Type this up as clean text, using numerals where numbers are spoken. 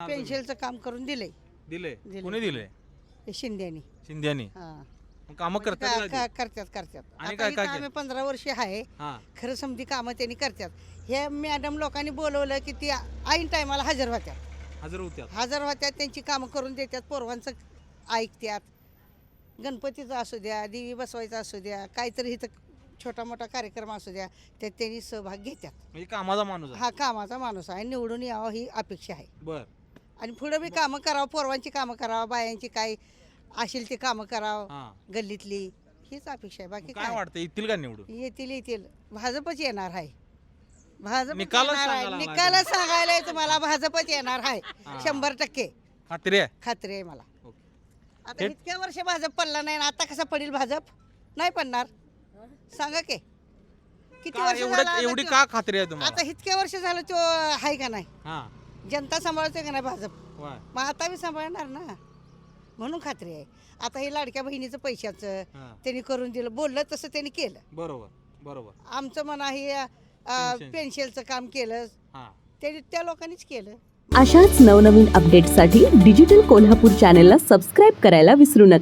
पेन्शनचं काम करून दिलंय. दिले दिले. कोणी दिले? हे शिंद्यानी. शिंद्यानी हा. कामं करतात का आधी? करतात. आणि आता काय इथं काय आम्ही 15 वर्ष आहे. हा खरं समधी कामं त्यांनी करतात. हे मॅडम लोकांनी बोलवलं की ती ऐन टायमाला हजर होत्या. हजर होत्यात. हजर होत्या, त्यांची कामं करून देतात, पोरवांचं ऐकतात. गणपतीचं असू द्या, देवी बसवायचं असू द्या, काहीतरी इथं छोटा मोठा कार्यक्रम असू द्या, त्यात त्यांनी सहभाग घेतात. म्हणजे कामाचा माणूस आहे. हा कामाचा माणूस आहे, निवडून यावं ही अपेक्षा आहे. बर आणि पुढे बी कामं करावं, पोरवांची कामं करावं, बायांची काय असेल ते कामं करावं, हा गल्लीतली हीच अपेक्षा आहे. बाकी काय वाटतं येतील का निवडून? येतील भाजपच येणार आहे. भाजप निकालच येणार आहे. सांगायला निकालच सांगायला तुम्हाला भाजपच येणार आहे. हा. 100% खात्री आहे. खात्री आहे मला. ओके. आता इतक्या वर्ष भाजप पडला नाही, आता कसा पडेल भाजप? नाही पडणार. सांगा की किती का वर्ष झालं आता एवढी त्यो- का खात्री आहे आता तुम्हाला? इतक्या वर्ष झालं तो आहे का नाही? हा जनता सांभाळतोय का नाही भाजप? वाय. मग आता बी सांभाळणार ना, म्हणून खात्री आहे. आता हे लाडक्या बहिणीचं पैशाचं हा. त्यांनी करून दिलं, बोललं तसं त्यांनी केलं. बरोबर बरोबर. आमचं म्हणा हे पेन्शन. पेन्शनचं काम केलं, हा त्यांनी त्या लोकांनीच केलं. अशाच नवनवीन अपडेट्ससाठी डिजिटल कोल्हापूर चॅनेलला सबस्क्राईब करायला विसरू नका.